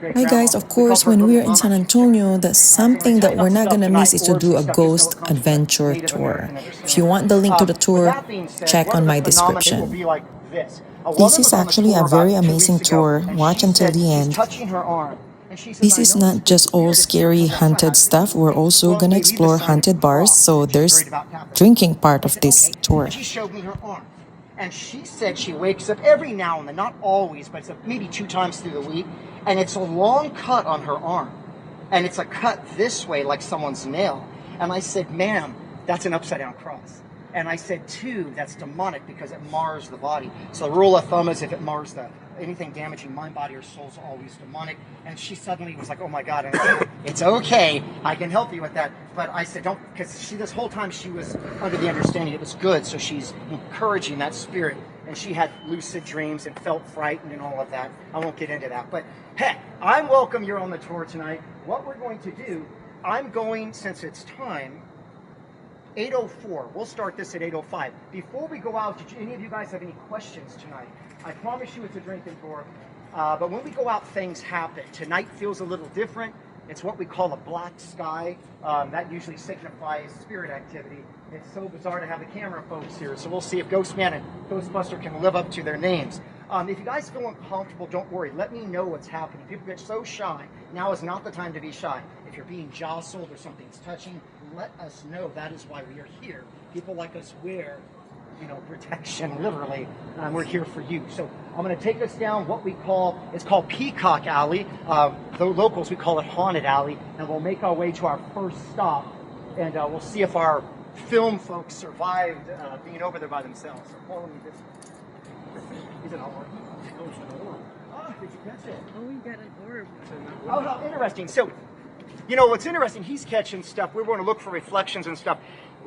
Hi guys, of course, when we're in San Antonio, that's something that we're not gonna miss is to do a ghost adventure tour. If you want the link to the tour, check on my description. This is actually a very amazing tour. Watch until the end. This is not just all scary haunted stuff. We're also gonna explore haunted bars, so there's drinking part of this tour. She showed me her arm. And she said she wakes up every now and then, not always, but it's maybe 2 times through the week, and it's a long cut on her arm. And it's a cut this way, like someone's nail. And I said, ma'am, that's an upside down cross. And I said, 2, that's demonic because it mars the body. So the rule of thumb is if it mars anything damaging mind, body, or soul is always demonic. And she suddenly was like, oh my God. And I said, it's okay, I can help you with that. But I said, don't, because this whole time she was under the understanding it was good. So she's encouraging that spirit. And she had lucid dreams and felt frightened and all of that. I won't get into that. But heck, I'm welcome you're on the tour tonight. What we're going to do, I'm going, since it's time, 8:04. We'll start this at 8:05. Before we go out, did any of you guys have any questions tonight? I promise you it's a drinking tour. But when we go out, things happen. Tonight feels a little different. It's what we call a black sky. That usually signifies spirit activity. It's so bizarre to have the camera folks here. So we'll see if Ghostman and Ghostbuster can live up to their names. If you guys feel uncomfortable, don't worry. Let me know what's happening. People get so shy. Now is not the time to be shy. If you're being jostled or something's touching, let us know. That is why we are here. People like us wear, protection, literally. We're here for you. So I'm going to take us down what we call, it's called Peacock Alley. The locals, we call it Haunted Alley. And we'll make our way to our first stop. And we'll see if our film folks survived being over there by themselves. So follow me this way. Is it all working? Oh, did you catch it? Oh, we got an orb. Oh, how interesting. So, what's interesting, he's catching stuff. We're going to look for reflections and stuff.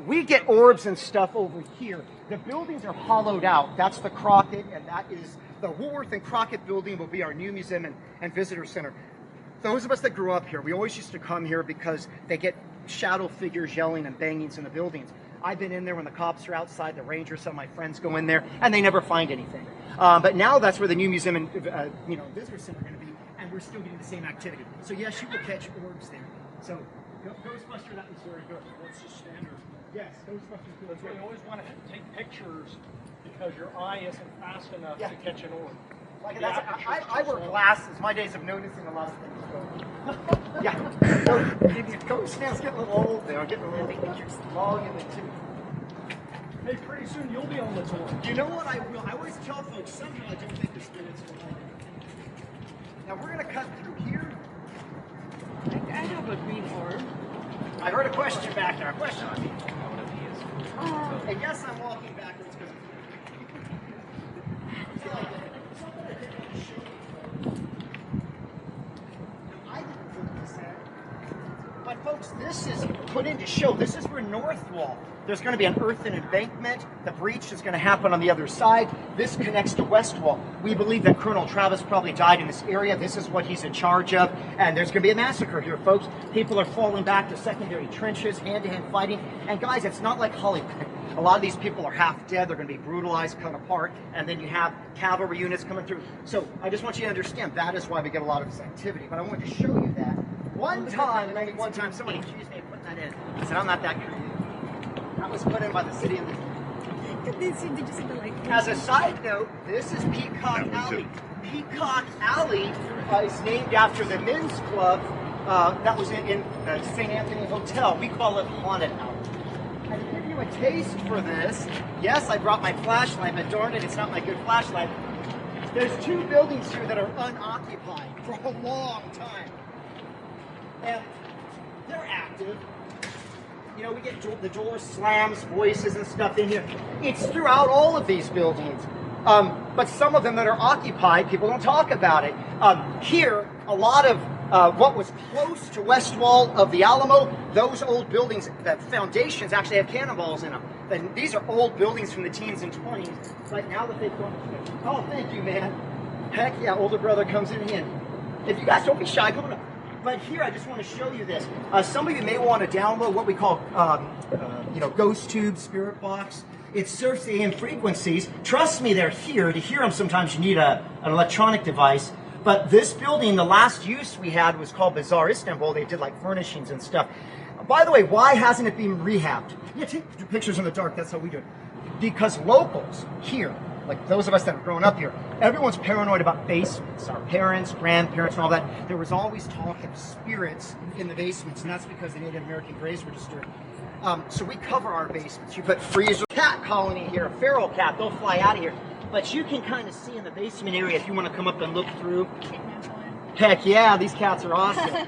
We get orbs and stuff over here. The buildings are hollowed out. That's the Crockett, and that is the Woolworth and Crockett building will be our new museum and visitor center. Those of us that grew up here, we always used to come here because they get shadow figures yelling and bangings in the buildings. I've been in there when the cops are outside, the rangers, some of my friends go in there, and they never find anything. But now that's where the new museum and visitor center are going to be, and we're still getting the same activity. So yes, you will catch orbs there. So Ghostbuster, that was very good. That's the standard. Yes, Ghostbuster. That's why you always want to take pictures because your eye isn't fast enough to catch an orb. Like I wear glasses. My days of noticing a lot of things. Yeah. Ghost fans getting a little old there. I'm getting a little long in the tooth. Hey, pretty soon you'll be on the tour. You know what I will? I always tell folks, somehow I don't think the spirits will help. Now we're going to cut through here. I have a green orb. I heard a question back there. A question on me. And yes, I'm walking backwards because but folks, this is put in to show. This is for North Wall. There's going to be an earthen embankment. The breach is going to happen on the other side. This connects to West Wall. We believe that Colonel Travis probably died in this area. This is what he's in charge of. And there's going to be a massacre here, folks. People are falling back to secondary trenches, hand-to-hand fighting. And guys, it's not like Hollywood. A lot of these people are half dead. They're going to be brutalized, cut apart. And then you have cavalry units coming through. So I just want you to understand that is why we get a lot of this activity. But I wanted to show you that. One time, and only one time, somebody accused me of putting that in. I said, I'm not that creative. That was put in by the city of Did you see the light? As a side note, this is Peacock Alley. Peacock Alley is named after the men's club that was in the St. Anthony Hotel. We call it Haunted Alley. And to give you a taste for this, yes, I brought my flashlight, but darn it, it's not my good flashlight. There's 2 buildings here that are unoccupied for a long time. And they're active. We get the door slams, voices and stuff in here. It's throughout all of these buildings. But some of them that are occupied, people don't talk about it. Here, a lot of what was close to West Wall of the Alamo, those old buildings, the foundations actually have cannonballs in them. And these are old buildings from the teens and 20s. Right now that they've gone, oh, thank you, man. Heck yeah, older brother comes in here. If you guys don't be shy, come on up. But here, I just want to show you this. Some of you may want to download what we call, ghost tube, spirit box. It surfs the AM frequencies. Trust me, they're here. To hear them, sometimes you need an electronic device. But this building, the last use we had was called Bazaar Istanbul. They did like furnishings and stuff. By the way, why hasn't it been rehabbed? Yeah, take pictures in the dark. That's how we do it. Because locals here, like those of us that have grown up here, everyone's paranoid about basements. Our parents, grandparents, and all that. There was always talk of spirits in the basements, and that's because the Native American Graves Register. So we cover our basements. You put freezer, cat colony here, a feral cat. They'll fly out of here. But you can kind of see in the basement area if you want to come up and look through. Heck yeah, these cats are awesome.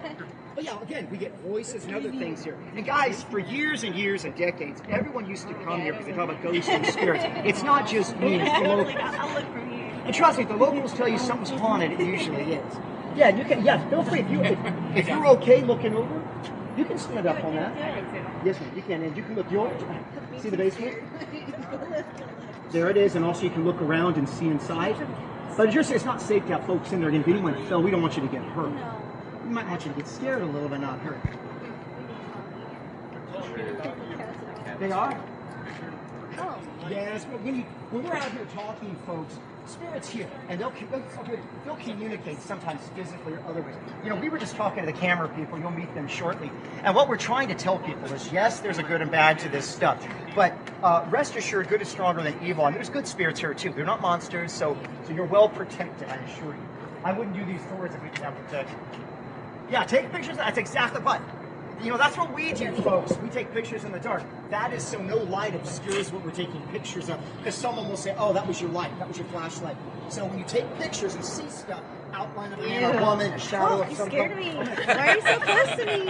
But yeah, again, we get voices and other things here. And guys, for years and years and decades, everyone used to come here because they talk about ghosts and spirits. It's not just me, it's the locals. I'll look from here. And trust me, if the locals tell you something's haunted, it usually is. Yeah, you can. Yeah, feel free. If you're okay looking over, you can stand up on that. Yes, ma'am, you can. And you can look. See the basement? There it is, and also you can look around and see inside. But it's not safe to have folks in there. Again, if anyone fell, we don't want you to get hurt. We might want you to get scared a little bit, not hurt. They are? Oh. Yes, but when we're out here talking, folks, spirits here, and they'll communicate sometimes physically or other ways. You know, we were just talking to the camera people. You'll meet them shortly. And what we're trying to tell people is, yes, there's a good and bad to this stuff, but rest assured, good is stronger than evil. And there's good spirits here too. They're not monsters, so you're well protected. I assure you. I wouldn't do these tours if we didn't have protection. Yeah, take pictures. That's exactly what. You know, that's what we do, folks. We take pictures in the dark. That is so no light obscures what we're taking pictures of. Because someone will say, oh, that was your light. That was your flashlight. So when you take pictures and see stuff, outline of a man or woman, a shadow of something. You scared me. Why are you so close to me?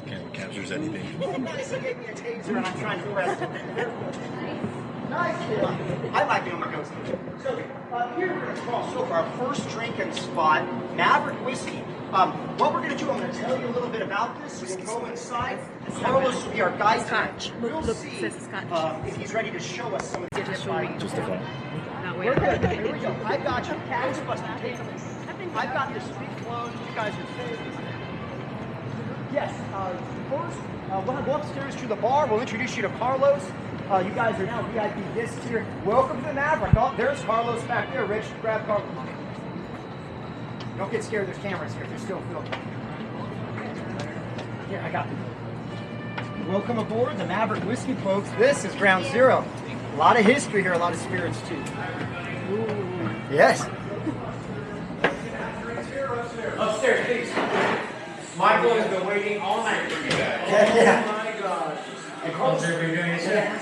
Camera captures anything. Nice, he gave me a taser and I'm trying to arrest him. Nice. I like doing my ghost. So here we're going to cross over our first drinking spot, Maverick Whiskey. What we're going to do, I'm going to tell you a little bit about this. We'll go inside. Carlos will be our guide. Scotch. We'll Look, see says scotch. if he's ready to show us some of the Just show me. Just a phone. Not We're weird. good. Here we go. I've got you. Cat's busted tape. I've got this big clone. You guys are safe. Yes. First, we'll go upstairs to the bar. We'll introduce you to Carlos. You guys are now VIP guests here. Welcome to the Maverick. Oh, there's Carlos back there. Rich, grab Carlos. Don't get scared. There's cameras here. They're still filming. Here, I got you. Welcome aboard the Maverick Whiskey, folks. This is ground zero. A lot of history here. A lot of spirits, too. Ooh. Yes. Upstairs, please. Michael has been waiting all night for you guys. Yeah. Oh my gosh. And Carl's been doing it. Yeah.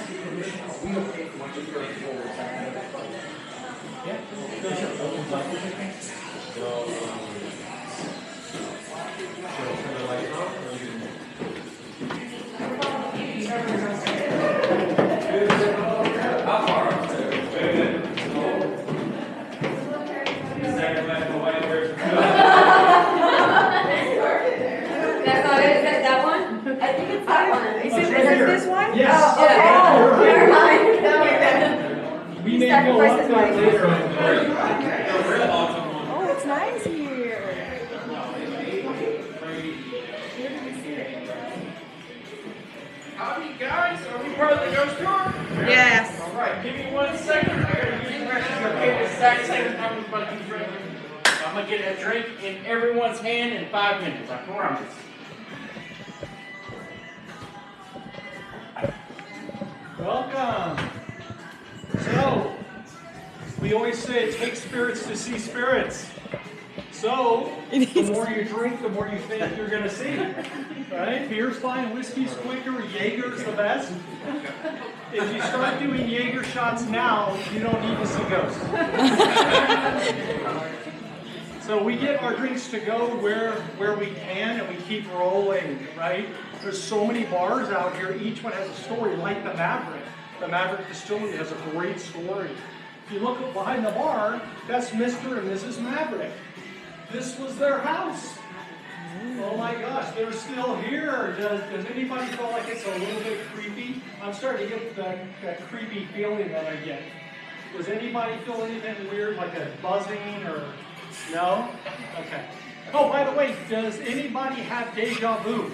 How far upstairs? That's not it? Is that that one? I think it's that one. Is it this one? Yes. Oh, okay. Oh, Never mind. No, you're good. We may go up Sacrifice there his later. Oh, it's nice here. Howdy, guys. Are we part of the ghost tour? Yes. All right. Give me 1 second. I gotta use the restroom. Okay, the exact same time as my drink. I'm gonna get a drink in everyone's hand in 5 minutes. I promise. Welcome. So, we always say it takes spirits to see spirits. So, the more you drink, the more you think you're going to see. Right? Beer's fine, whiskey's quicker, Jaeger's the best. If you start doing Jaeger shots now, you don't need to see ghosts. So we get our drinks to go where we can, and we keep rolling, right? There's so many bars out here. Each one has a story, like the Maverick. The Maverick Distillery has a great story. If you look up behind the bar, that's Mr. and Mrs. Maverick. This was their house. Oh my gosh, they're still here. Does anybody feel like it's a little bit creepy? I'm starting to get that creepy feeling that I get. Does anybody feel anything weird, like a buzzing or... No? Okay. Oh, by the way, does anybody have deja vu?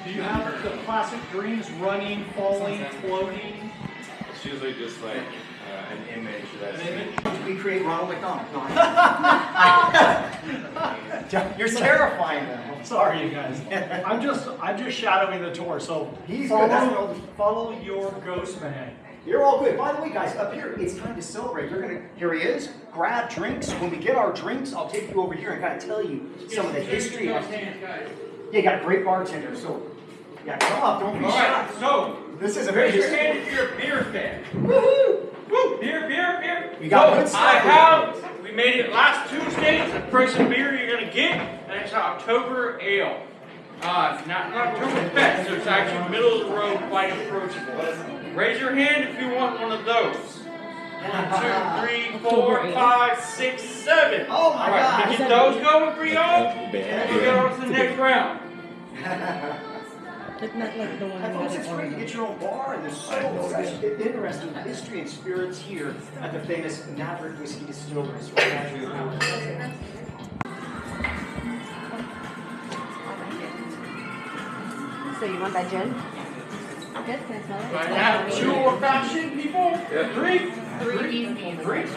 Do you have the classic dreams, running, falling, floating? It's usually just like an image that's... An image? We create Ronald McDonald. You're terrifying them. Sorry, you guys. I'm just shadowing the tour, so He's good. That's what I'll do. follow your ghost man. You're all good. By the way, guys, up here, it's time to celebrate. Here he is. Grab drinks. When we get our drinks, I'll take you over here and kind of tell you some of the history. Yeah, you got a great bartender, so yeah, come up. Don't be All shy. right, so This is a raise very your hand if you're a beer fan. Woohoo! Woo! Beer. You got So good stuff. I have. We made it last Tuesday. It's the price of beer you're gonna get, and it's October Ale. It's not October Fest, so it's actually middle of the road, quite approachable. Raise your hand if you want one of those. 1, 2, 3, 4, 5, 6, 7. Oh my All right, God. let me get those going for y'all, and then we'll go on to the next round. But not like the one And folks, that it's I great. You get your own bar, and there's so much interesting history and spirits here at the famous Maverick Whiskey Distillery. So we're glad you're here. So you want that gin? Good, can I smell it? I have 2 old-fashioned people. 3. I Drinks recommend are great.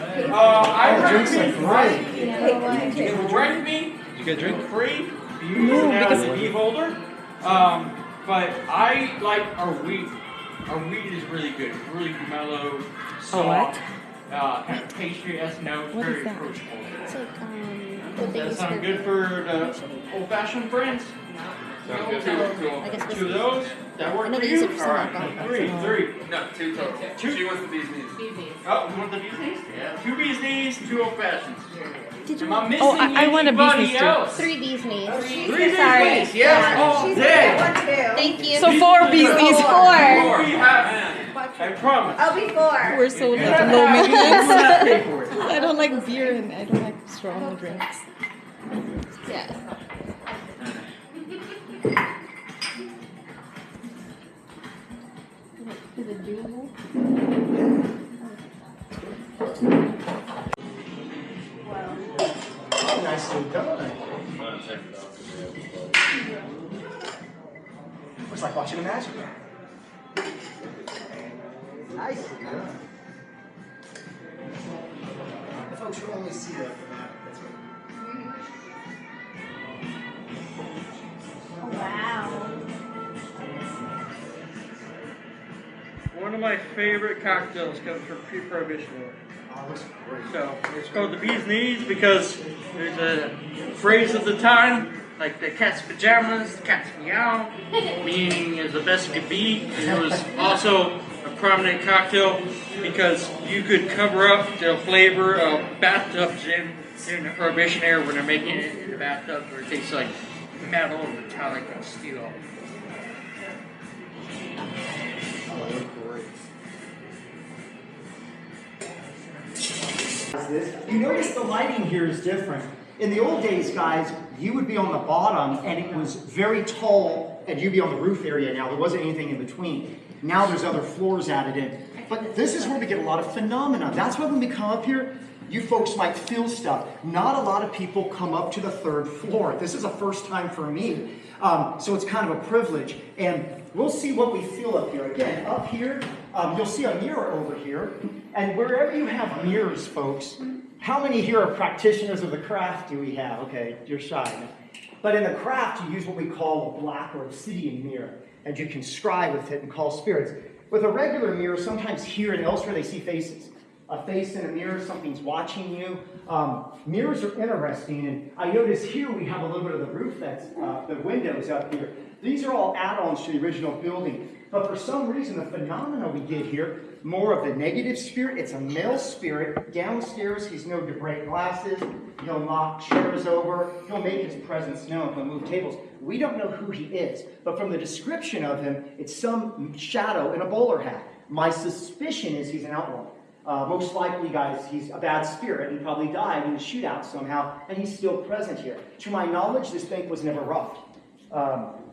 you can correct me. You get a drink? Free. You use it as a key holder. But I like our wheat. Our wheat is really good. It's really mellow, soft. Kind of pastry-esque notes, What very is that? approachable. It's like, Does that sound good for the old-fashioned friends? Sounds good. I guess 2 of those? That work I know for they use you? it for some Alright, alcohol. 3. No, 2 total. 2. She wants the bee's knees. Oh, you want the bees knees? Yeah. 2 bees knees, 2 old fashions. Did Am I you? missing I want a bees anybody knees too. else? 3 bees knees. 3 bees Sorry. knees, yes, all She's day. got one too. Thank you. So 4 bees knees. 4. We have, I promise. I'll be 4. We're so You like don't low have- you maintenance. don't have to pay for it. I don't like beer and I don't like strong drinks. Yeah. Is it doable? Nicely done. Looks like watching a magic show. Nicely done. The folks who only see that for that. That's what. Wow. One of my favorite cocktails comes from pre-prohibition era. Oh, looks great. So it's called the bee's knees because there's a phrase of the time, like the cat's pajamas, the cat's meow, meaning is the best it could be. And it was also a prominent cocktail because you could cover up the flavor of bathtubs in the prohibition era when they're making it in the bathtub where it tastes like metal and metallic and steel. You notice the lighting here is different. In the old days, guys, you would be on the bottom and it was very tall and you'd be on the roof area now. There wasn't anything in between. Now there's other floors added in. But this is where we get a lot of phenomena. That's why when we come up here, you folks might feel stuff. Not a lot of people come up to the 3rd floor. This is a first time for me. So it's kind of a privilege. And we'll see what we feel up here. Again, up here, you'll see a mirror over here. And wherever you have mirrors, folks, how many here are practitioners of the craft do we have? Okay, you're shy. But in the craft, you use what we call a black or obsidian mirror. And you can scry with it and call spirits. With a regular mirror, sometimes here and elsewhere they see faces. A face in a mirror, something's watching you. Mirrors are interesting, and I notice here we have a little bit of the roof that's, the windows up here. These are all add-ons to the original building. But for some reason, the phenomena we get here, more of the negative spirit, it's a male spirit. Downstairs, he's known to break glasses, he'll knock chairs over, he'll make his presence known, he'll move tables. We don't know who he is, but from the description of him, it's some shadow in a bowler hat. My suspicion is he's an outlaw. Most likely, guys, he's a bad spirit. He probably died in a shootout somehow, and he's still present here. To my knowledge, this bank was never robbed.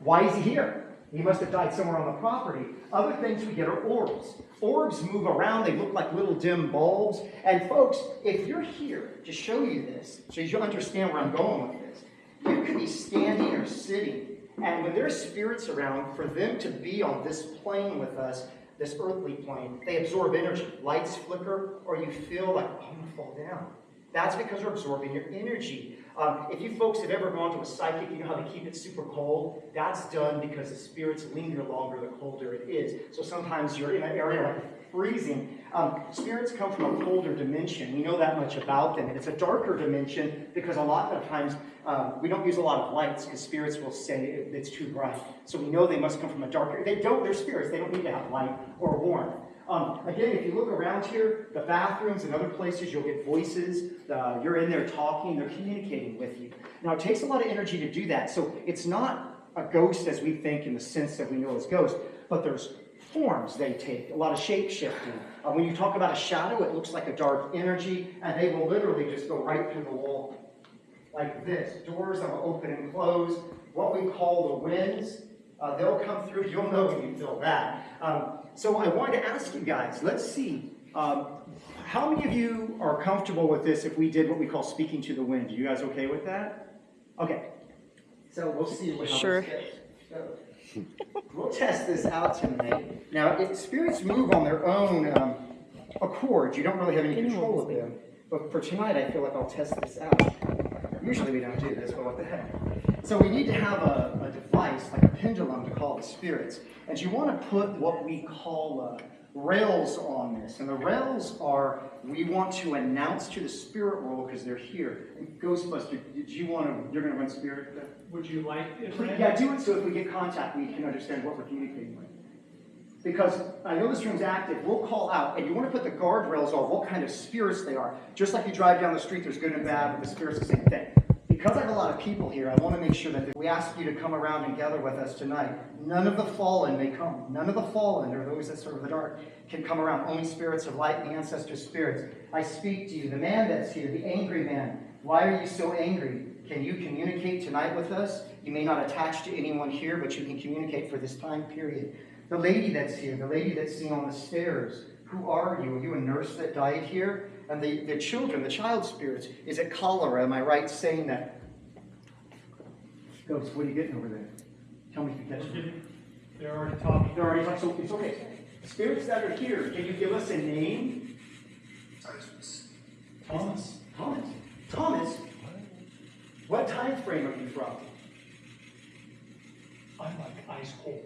Why is he here? He must have died somewhere on the property. Other things we get are orbs. Orbs move around. They look like little dim bulbs. And folks, if you're here to show you this, so you understand where I'm going with this, you could be standing or sitting, And when there's spirits around, for them to be on this plane with us, this earthly plane, they absorb energy. Lights flicker, or you feel like, oh, I'm going to fall down. That's because they're absorbing your energy. If you folks have ever gone to a psychic, you know how they keep it super cold? That's done because the spirits linger longer the colder it is. So sometimes you're in an area like freezing. Spirits come from a colder dimension. We know that much about them. And it's a darker dimension because a lot of times we don't use a lot of lights because spirits will say it's too bright. So we know they must come from a darker. They're spirits. They don't need to have light or warmth. Again, if you look around here, the bathrooms and other places, you'll get voices. You're in there talking. They're communicating with you. Now, it takes a lot of energy to do that. So it's not a ghost as we think in the sense that we know as ghosts, but there's forms they take, a lot of shape-shifting. When you talk about a shadow, it looks like a dark energy, and they will literally just go right through the wall like this. Doors that will open and close, what we call the winds. They'll come through. You'll know when you feel that. So I wanted to ask you guys, let's see, how many of you are comfortable with this if we did what we call speaking to the wind? Are you guys okay with that? Okay. So we'll see how Sure. this goes. So, we'll test this out tonight. Now, spirits move on their own accord. You don't really have any control of them. But for tonight, I feel like I'll test this out. Usually we don't do this, but what the heck. So we need to have a device, like a pendulum, to call the spirits. And you want to put what we call rails on this. And the rails are, we want to announce to the spirit world, because they're here. And Ghostbuster, you're going to run spirit? Would you like it? Yeah, do it so if we get contact, we can understand what we're communicating with. Because I know this room's active, we'll call out, and you want to put the guardrails on what kind of spirits they are. Just like you drive down the street, there's good and bad, but the spirits are the same thing. Because I have a lot of people here, I want to make sure that we ask you to come around and gather with us tonight. None of the fallen may come. None of the fallen, or those that serve the dark, can come around. Only spirits of light, the ancestor spirits. I speak to you, the man that's here, the angry man. Why are you so angry? Can you communicate tonight with us? You may not attach to anyone here, but you can communicate for this time period. The lady that's here, the lady that's seen on the stairs, who are you? Are you a nurse that died here? And the children, the child spirits, is it cholera? Am I right saying that? Ghost, what are you getting over there? Tell me if you catch it. They're already talking. They're already talking, so it's okay. Spirits that are here, can you give us a name? Thomas. Thomas. Thomas? What time frame are you from? I'm like ice cold.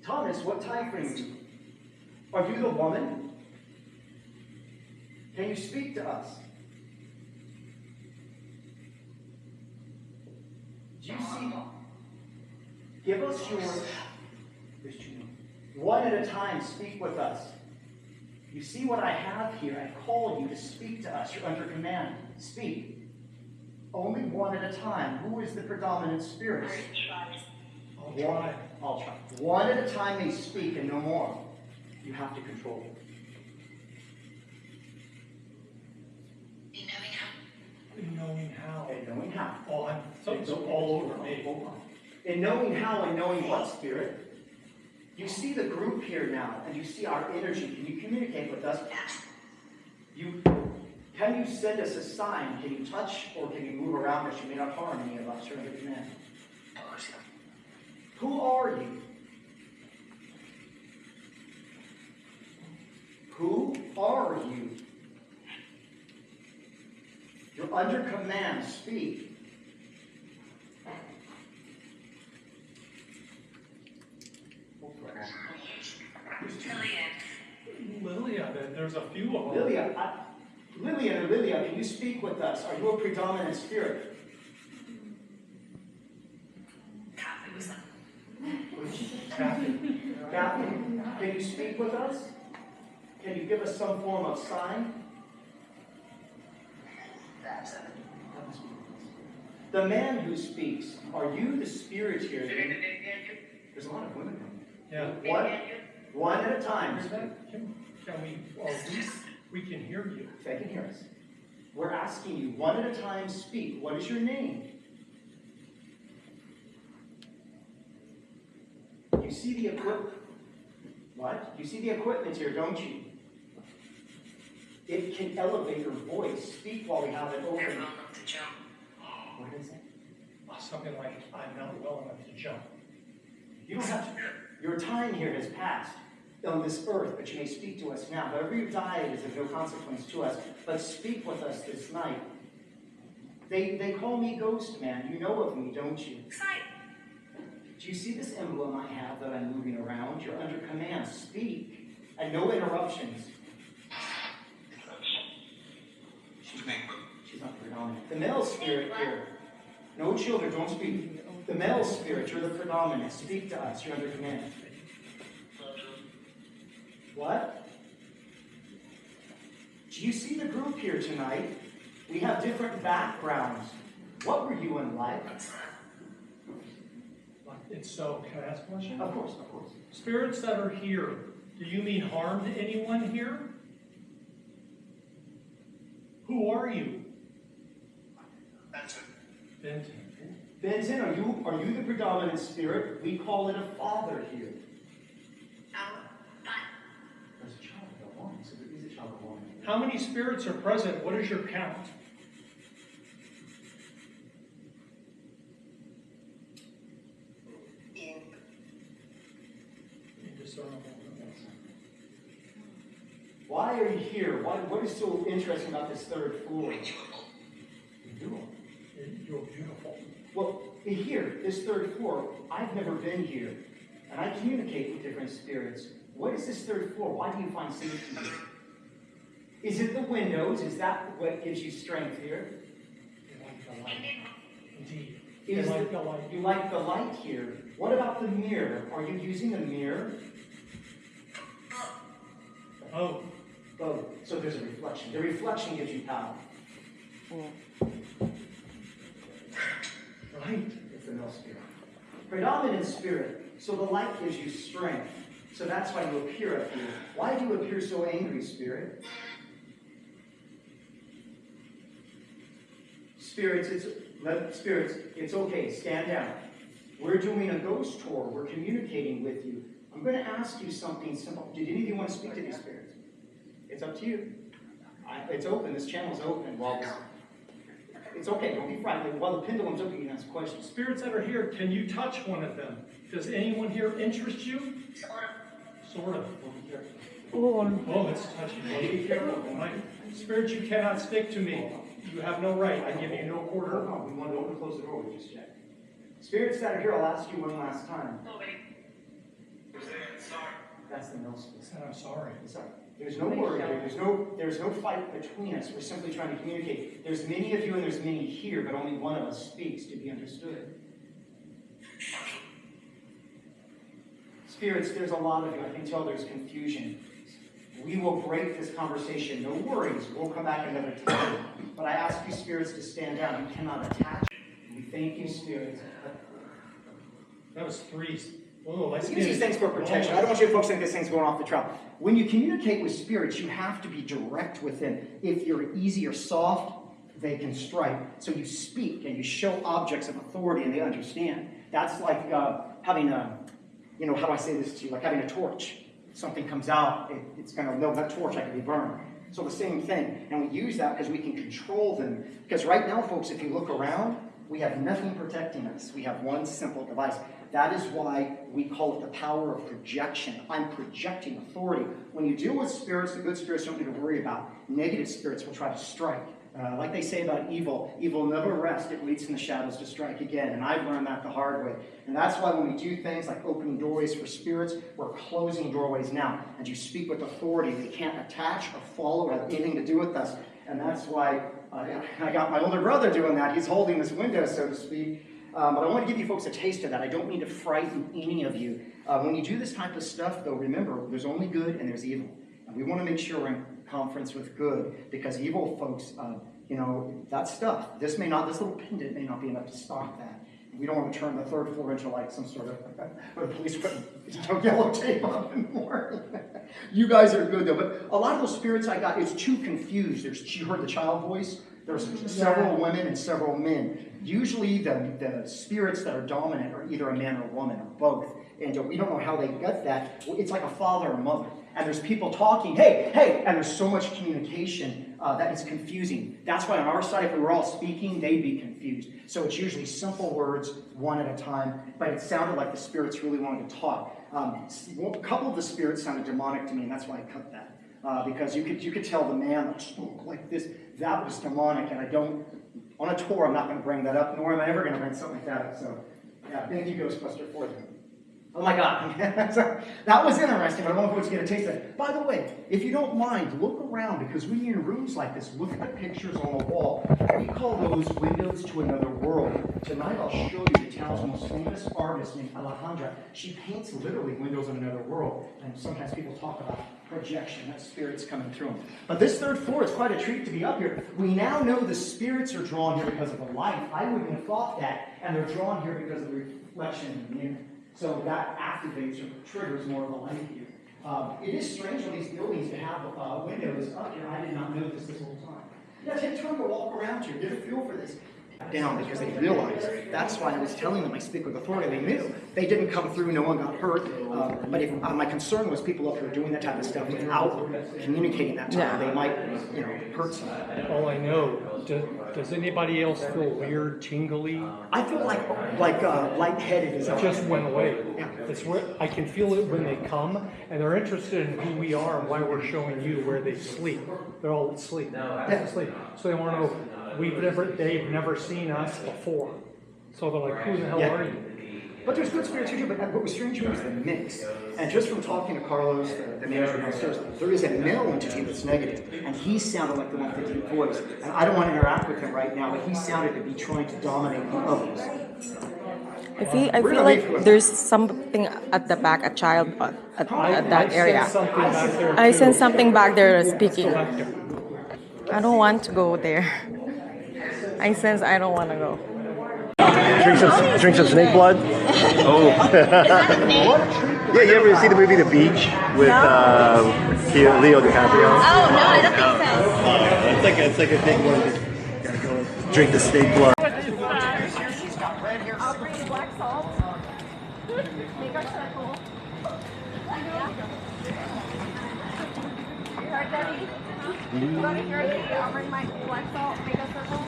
Thomas, what time frame are you? Are you the woman? Can you speak to us? Do you see? Give us your. There's two. One at a time, speak with us. You see what I have here? I call you to speak to us. You're under command. Speak. Only one at a time. Who is the predominant spirit? I'll try. I'll try. One at a time they speak and no more. You have to control it. In knowing how. And knowing how. Oh, something's all over me. In knowing how and knowing what, spirit? You see the group here now, and you see our energy. Can you communicate with us? Can you send us a sign? Can you touch or can you move around us? You may not harm any of us. You're under command. Who are you? Who are you? You're under command. Speak. Lilia, there's a few of them. Lilia, can you speak with us? Are you a predominant spirit? Kathy, can you speak with us? Can you give us some form of sign? The man who speaks, are you the spirit here? There's a lot of women. Yeah. One at a time. Can we can hear you. They can hear us. We're asking you, one at a time, speak. What is your name? You see the equipment. What? You see the equipment here, don't you? It can elevate your voice. Speak while we have it open. What is it? A something like, I'm not well enough to jump. You don't have to. Your time here has passed on this earth, but you may speak to us now. Whatever you died is of no consequence to us, but speak with us this night. They call me Ghost Man. You know of me, don't you? Do you see this emblem I have that I'm moving around? You're under command. Speak, and no interruptions. She's not predominant. The male spirit here. No children, don't speak. The male spirit, you're the predominant. Speak to us. You're under command. What? Do you see the group here tonight? We have different backgrounds. What were you in life? It's so, can I ask a question? Of course, of course. Spirits that are here, do you mean harm to anyone here? Who are you? Benton. Benton, are you the predominant spirit? We call it a father here. There's a child of one, so there is a child of one. How many spirits are present? What is your count? Why are you here? What is so interesting about this third floor? You're beautiful. Well, here, this third floor, I've never been here. And I communicate with different spirits. What is this third floor? Why do you find safety here? Is it the windows? Is that what gives you strength here? You like the light. Indeed. You like the light. You like the light here. What about the mirror? Are you using a mirror? Oh. Oh, so there's a reflection. The reflection gives you power. Right. It's the male spirit. Predominant spirit. So the light gives you strength. So that's why you appear up here. Why do you appear so angry, spirit? Spirits, it's okay. Stand down. We're doing a ghost tour. We're communicating with you. I'm going to ask you something simple. Did any of you want to speak to these spirits? It's up to you. It's open. This channel's open. It's okay. Don't be frightened. While the pendulum's open, you can ask questions. Spirits that are here, can you touch one of them? Does anyone here interest you? Sort of. Oh, it's touchy. Be careful. Right? Spirits, you cannot stick to me. You have no right. I give you no quarter. Hold on. We want to open and close the door. We just checked. Spirits that are here, I'll ask you one last time. That's the male spirit. I'm sorry. Sorry. There's no worry here. There's no fight between us. We're simply trying to communicate. There's many of you and there's many here, but only one of us speaks to be understood. Spirits, there's a lot of you. I can tell there's confusion. We will break this conversation. No worries. We'll come back another time. But I ask you, spirits, to stand down. You cannot attach. We thank you, spirits. That was 3. Oh, let's use these things for protection. I don't want you folks to think this thing's going off the trail. When you communicate with spirits, you have to be direct with them. If you're easy or soft, they can strike. So you speak and you show objects of authority and they understand. That's like having a, how do I say this to you? Like having a torch. Something comes out, it's going to know that torch, I can be burned. So the same thing. And we use that because we can control them. Because right now, folks, if you look around, we have nothing protecting us. We have one simple device. That is why we call it the power of projection. I'm projecting authority. When you deal with spirits, the good spirits don't need to worry about. Negative spirits will try to strike. Like they say about evil, evil never rests. It waits in the shadows to strike again. And I've learned that the hard way. And that's why when we do things like opening doorways for spirits, we're closing doorways now. And you speak with authority. They can't attach or follow or have anything to do with us. And that's why I got my older brother doing that. He's holding this window, so to speak. But I want to give you folks a taste of that. I don't mean to frighten any of you. When you do this type of stuff, though, remember, there's only good and there's evil. And we want to make sure we're in conference with good, because evil folks, that stuff, this little pendant may not be enough to stop that. We don't want to turn the third floor into like some sort of, or the police put yellow tape on in the morning. You guys are good, though. But a lot of those spirits I got, it's too confused. You heard the child voice. There's several women and several men. Usually the spirits that are dominant are either a man or a woman, or both. And we don't know how they get that. It's like a father or mother. And there's people talking, hey, hey, and there's so much communication that is confusing. That's why on our side, if we were all speaking, they'd be confused. So it's usually simple words, one at a time, but it sounded like the spirits really wanted to talk. A couple of the spirits sounded demonic to me, and that's why I cut that. Because you could tell the man that spoke like this, that was demonic, and I don't, on a tour, I'm not going to bring that up, nor am I ever going to bring something like that up. So, yeah, thank you, Ghostbuster, for that. Oh my God, so, that was interesting, but I don't know if it's going to taste it. By the way, if you don't mind, look around, because when you're in rooms like this, look at the pictures on the wall. We call those windows to another world. Tonight I'll show you the town's most famous artist named Alejandra. She paints literally windows in another world, and sometimes people talk about projection, that spirits coming through them. But this third floor is quite a treat to be up here. We now know the spirits are drawn here because of the light. I wouldn't have thought that, and they're drawn here because of the reflection in the mirror. So that activates or triggers more of a light here. It is strange on these buildings to have windows up here. I did not know this whole time. Yeah, take time to walk around here, get a feel for this. Down because they realized that's why I was telling them I speak with authority. They knew they didn't come through, no one got hurt. But if, my concern was people up here doing that type of stuff without communicating that to them, they might, hurt someone. All I know, does anybody else feel weird, tingly? I feel like lightheaded is Just went away. Yeah. It's where I can feel it when they come, and they're interested in who we are and why we're showing you where they sleep. They're all asleep. Yeah. Asleep. So they want to know. They've never seen us before. So they're like, who the hell are you? But there's good spirits too, but what was strange to me was the mix. And just from talking to Carlos, the manager downstairs, there is a male entity that's negative, and he sounded like the one with the deep voice. And I don't want to interact with him right now, but he sounded to be trying to dominate the others. I feel like there's something at the back, a child at that area. I sense something back there speaking. I don't want to go there. I sense I don't want to go. Drink some snake blood. Oh. Yeah, you ever see the movie The Beach with Leo DiCaprio? Oh, no, I don't think so. It's like a big one. Gotta go drink the snake blood. I'll bring the black salt. Make our circle. You heard that? You want to hear it? I'll bring my black salt, make a circle.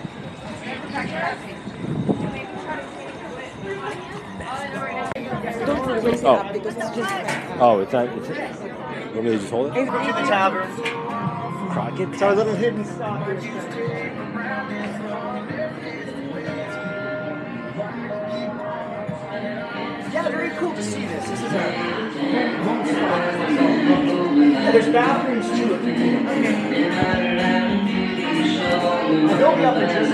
Don't raise it up because it's just. Oh, it's not. Want me to just hold it? To the tavern. Crockett. It's our little hidden spot. Yeah, very cool to see this. This is a home spot. Yeah, there's bathrooms too. They'll be up in just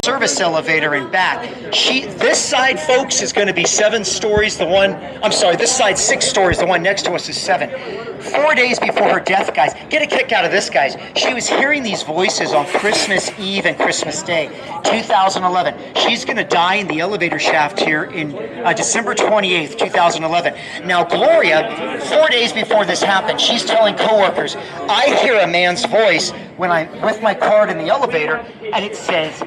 service elevator and back. This side, folks, is going to be 7 stories. This side's 6 stories. The one next to us is 7. 4 days before her death, guys, get a kick out of this, guys. She was hearing these voices on Christmas Eve and Christmas Day, 2011. She's going to die in the elevator shaft here in December 28th, 2011. Now, Gloria, 4 days before this happened, she's telling coworkers, I hear a man's voice when I'm with my card in the elevator, and it says,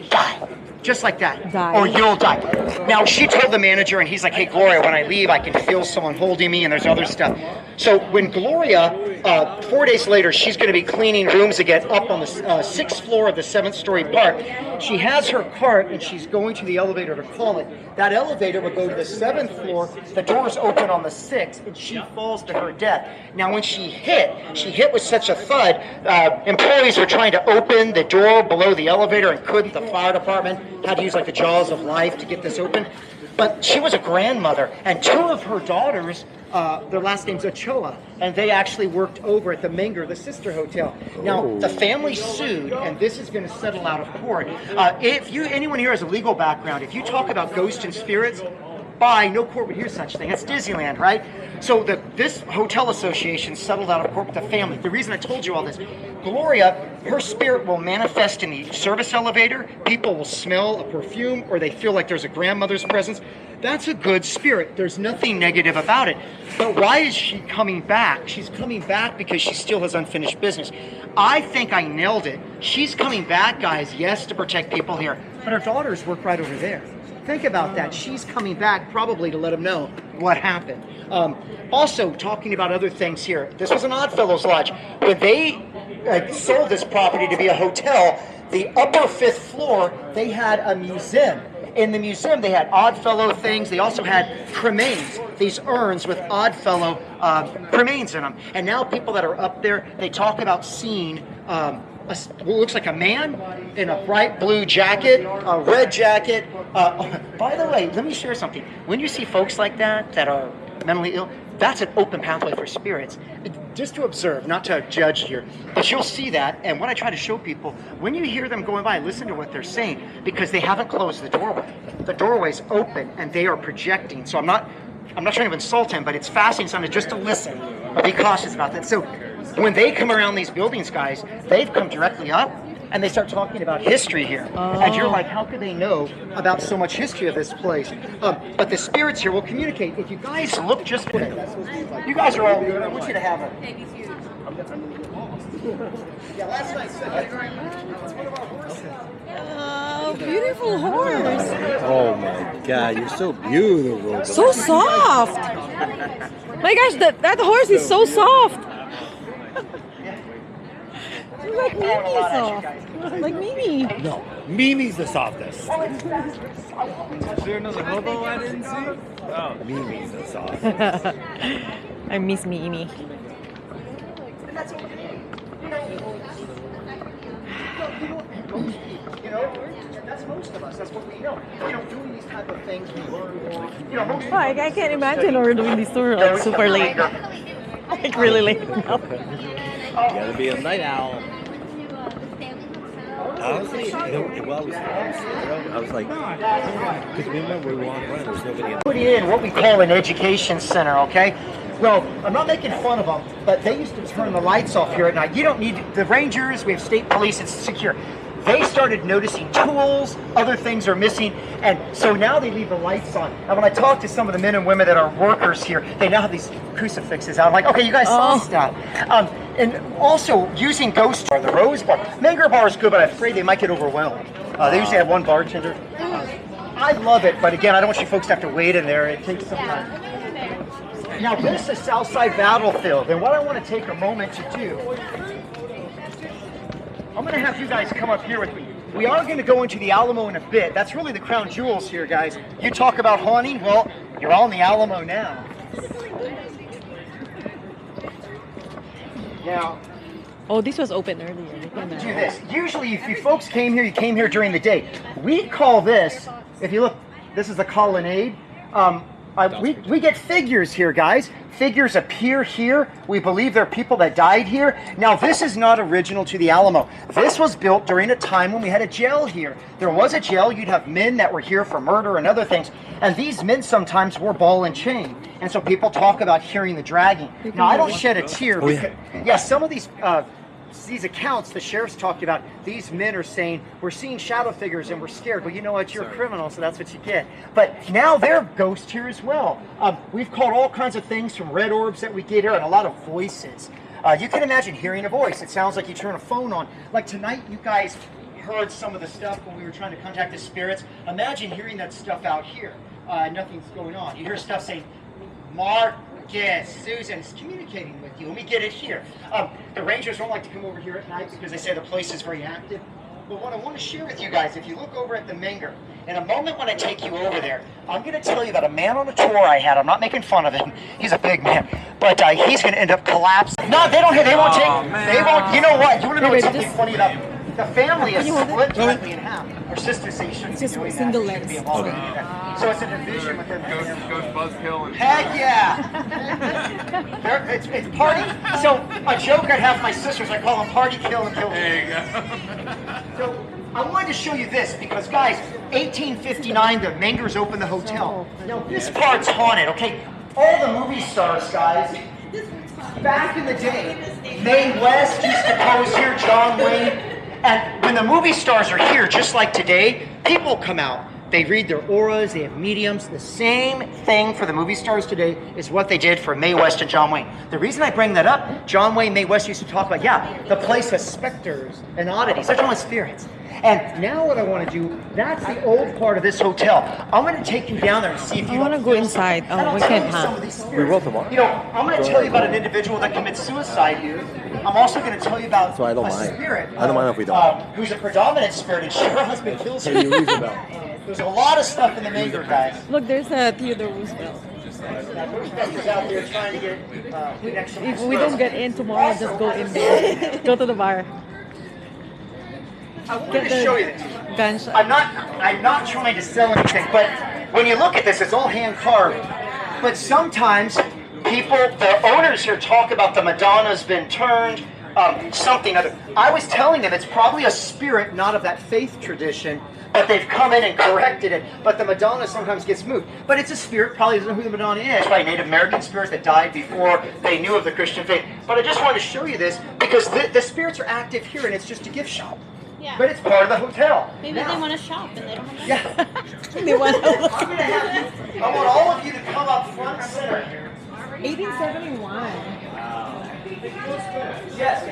die. Just like that. Die. Or you'll die. Now, she told the manager, and he's like, hey, Gloria, when I leave, I can feel someone holding me, and there's other stuff. So when Gloria, 4 days later, she's going to be cleaning rooms again up on the 6th floor of the 7th-story park. She has her cart, and she's going to the elevator to call it. That elevator will go to the 7th floor. The doors open on the 6th, and she falls to her death. Now, when she hit with such a thud, employees were trying to open the door below the elevator and couldn't. The fire department had to use like the jaws of life to get this open. But she was a grandmother, and 2 of her daughters, their last name's Ochoa, and they actually worked over at the Menger, the sister hotel. Now, the family sued, and this is going to settle out of court. If anyone here has a legal background, if you talk about ghosts and spirits, by, no court would hear such thing. That's Disneyland, right? So this hotel association settled out of court with the family. The reason I told you all this, Gloria, her spirit will manifest in the service elevator. People will smell a perfume or they feel like there's a grandmother's presence. That's a good spirit. There's nothing negative about it. But why is she coming back? She's coming back because she still has unfinished business. I think I nailed it. She's coming back, guys, yes, to protect people here. But her daughters work right over there. Think about that. She's coming back probably to let them know what happened. Also, talking about other things here. This was an Oddfellows Lodge. When they sold this property to be a hotel, the upper 5th floor, they had a museum. In the museum, they had Oddfellow things. They also had cremains, these urns with Oddfellow cremains in them. And now people that are up there, they talk about seeing what looks like a man in a bright blue jacket, a red jacket. By the way, let me share something. When you see folks like that are mentally ill, that's an open pathway for spirits. Just to observe, not to judge here. But you'll see that, and what I try to show people, when you hear them going by, listen to what they're saying, because they haven't closed the doorway. The doorway's open, and they are projecting. So I'm not trying to insult him, but it's fascinating something just to listen. Be cautious about that. So when they come around these buildings, guys, they've come directly up, and they start talking about history here. And you're like, how could they know about so much history of this place? But the spirits here will communicate. If you guys look just for you guys are all good. I want you to have it. Yeah, last night it's one of our horses. Oh, beautiful horse. Oh my God, you're so beautiful. So soft. My gosh, that horse is so soft. Like Mimi soft. Like Mimi. No, Mimi's the softest. Is there another hobo I didn't see? Oh, Mimi's the softest. I miss Mimi. That's most of us. That's what we know. Doing these type of things, we learn. Most I can't imagine we're doing this tour like super late. Like really late now. You gotta be a night owl. Honestly, I was like, because remember we walked around, there's nobody in. Put in what we call an education center, okay? Well, I'm not making fun of them, but they used to turn the lights off here at night. You don't need the Rangers, we have state police, it's secure. They started noticing tools, other things are missing, and so now they leave the lights on. And when I talk to some of the men and women that are workers here, they now have these crucifixes out. I'm like, okay, you guys saw stuff. And also using ghost bar, the Rose Bar. Menger Bar is good, but I'm afraid they might get overwhelmed. They usually have one bartender. I love it, but again, I don't want you folks to have to wait in there. It takes some time. Now this is Southside Battlefield, and what I want to take a moment to do, I'm going to have you guys come up here with me. We are going to go into the Alamo in a bit. That's really the crown jewels here, guys. You talk about haunting, well, you're all in the Alamo now. Now, Oh, this was open earlier. let me do this. Usually, if you folks came here, you came here during the day. We call this, if you look, this is the colonnade. We get figures here, guys. Figures appear here. We believe there are people that died here. Now, this is not original to the Alamo. This was built during a time when we had a jail here. There was a jail. You'd have men that were here for murder and other things. And these men sometimes wore ball and chain. And so people talk about hearing the dragging. Now, I don't shed a tear. Because, some of these accounts the sheriff's talked about, these men are saying, we're seeing shadow figures and we're scared. Well, you know what? You're a criminal, so that's what you get. But now there are ghosts here as well. We've caught all kinds of things from red orbs that we get here and a lot of voices. You can imagine hearing a voice. It sounds like you turn a phone on. Like tonight, you guys heard some of the stuff when we were trying to contact the spirits. Imagine hearing that stuff out here. Nothing's going on. You hear stuff saying, Marcus, Susan's communicating with you, and we get it here. The Rangers don't like to come over here at night because they say the place is very active. But what I want to share with you guys, if you look over at the Menger, in a moment when I take you over there, I'm going to tell you about a man on a tour I had. I'm not making fun of him. He's a big man. But he's going to end up collapsing. No, they won't take, they won't, you know what? You want to know what's something funny about the family is split directly in half. Her sister says you shouldn't be doing single that. You legs. shouldn't be involved in that. So it's a division within the family. Goes buzzkill and Heck yeah! It's party. So a joke I have with my sisters, I call them party kill and kill. there you go. So I wanted to show you this because, guys, 1859, the Mangers opened the hotel. Now this part's haunted, okay? All the movie stars, guys, back in the day, Mae West used to pose here, John Wayne. And when the movie stars are here, just like today, people come out. They read their auras, they have mediums. The same thing for the movie stars today is what they did for Mae West and John Wayne. The reason I bring that up, John Wayne, Mae West used to talk about, the place has specters and oddities. They're talking about spirits. And now what I want to do, that's the old part of this hotel. I'm going to take you down there and see if you I want to go inside. Oh, we can't, huh? We will tomorrow. You know, I'm going to tell you about an individual that commits suicide here. I'm also going to tell you about So I don't a mind. spirit. I don't mind if we don't. Who's a predominant spirit, and her husband kills her. Hey, you leave about. There's a lot of stuff in the Manger, guys. Look, there's a Theodore Roosevelt. Ghostbusters out there trying to get connection. If we don't get in tomorrow, just go in there. Go to the bar. I wanted to show you this. Gunshot. I'm not trying to sell anything, but when you look at this, it's all hand carved. But sometimes people, the owners here talk about the Madonna's been turned, something other. I was telling them it's probably a spirit, not of that faith tradition, but they've come in and corrected it. But the Madonna sometimes gets moved. But it's a spirit, probably doesn't know who the Madonna is. Probably a Native American spirit that died before they knew of the Christian faith. But I just wanted to show you this because the spirits are active here, and it's just a gift shop. Yeah. But it's part of the hotel. Maybe Now, they want to shop and they don't have money. Yeah. They want to look. I'm gonna have you, I want all of you to come up front and center here. 1871. Yes.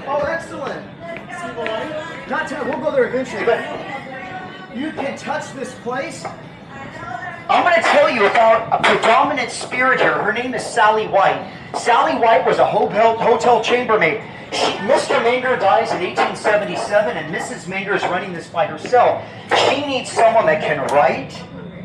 Oh, excellent. See the light? Not tonight. We'll go there eventually, but you can touch this place. I'm going to tell you about a predominant spirit here. Her name is Sally White. Sally White was a hotel chambermaid. Mr. Manger dies in 1877, and Mrs. Manger is running this by herself. She needs someone that can write,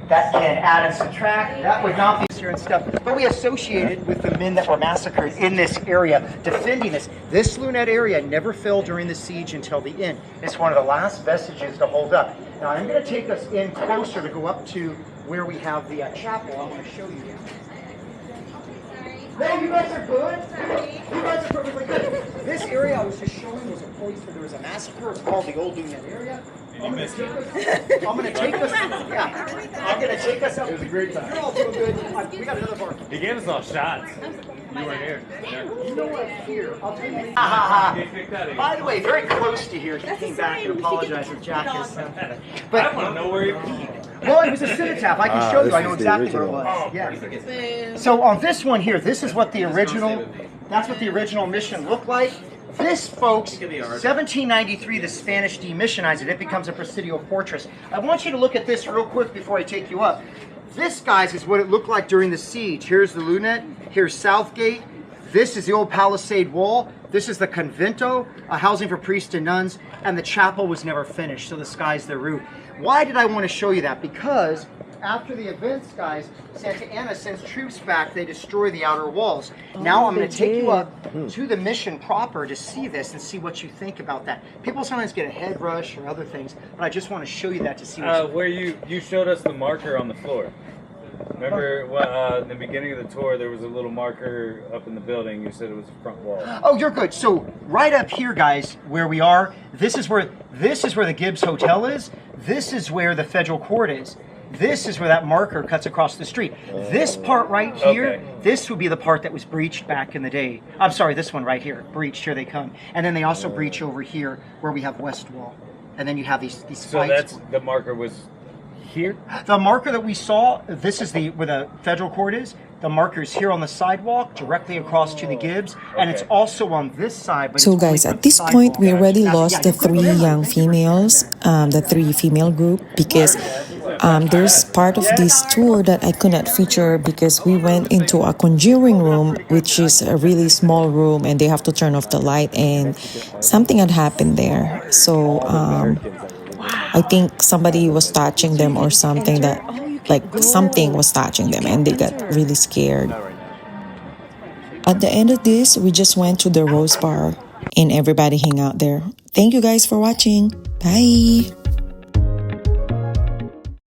that can add and subtract. That would not be here and stuff. But we associate it with the men that were massacred in this area, defending this. This Lunette area never fell during the siege until the end. It's one of the last vestiges to hold up. Now I'm going to take us in closer to go up to where we have the chapel. I want to show you. No, you guys are good. You guys are perfectly good. This area I was just showing was a place where there was a massacre. It's called the Old Lunette area. I'm going to take us. Yeah, I'm going to take us up. It was a great time. You're all doing good. We got another bar. He gave us all shots. You weren't here. You know what? Here, I'll tell you. By the way, very close to here. He came back and apologized for Jack. But I want to know where he peed. well, it was a cenotaph. I can show you. I know this is the exactly where it original. was. Yeah. So on this one here, this is what the original. That's what the original mission looked like. This, folks, 1793, the Spanish demissionized it. It becomes a presidial fortress. I want you to look at this real quick before I take you up. This, guys, is what it looked like during the siege. Here's the Lunette. Here's Southgate. This is the old palisade wall. This is the convento, a housing for priests and nuns. And the chapel was never finished, so the sky's the roof. Why did I want to show you that? Because after the events, guys, Santa Anna sends troops back. They destroy the outer walls. Now I'm going to take you up to the mission proper to see this and see what you think about that. People sometimes get a head rush or other things, but I just want to show you that to see what Where you showed us the marker on the floor. Remember, in the beginning of the tour, there was a little marker up in the building. You said it was the front wall. Oh, you're good. So right up here, guys, where we are, this is where the Gibbs Hotel is. This is where the federal court is. This is where that marker cuts across the street. This part right here, this would be the part that was breached back in the day. I'm sorry, this one right here, breached. Here they come, and then they also breach over here where we have West Wall, and then you have these So fights. that's the marker was here. The marker that we saw. This is where the federal court is. The marker is here on the sidewalk, directly across to the Gibbs, and it's also on this side. But So it's only guys, from at this the point, we sidewalk. already Yeah, lost the you're good. three young females, the three female group, because there's part of this tour that I could not feature because we went into a conjuring room, which is a really small room, and they have to turn off the light, and something had happened there. So I think somebody was touching them or something something was touching them, and they got really scared. At the end of this, we just went to the Rose Bar. and everybody hang out there. Thank you guys for watching. Bye.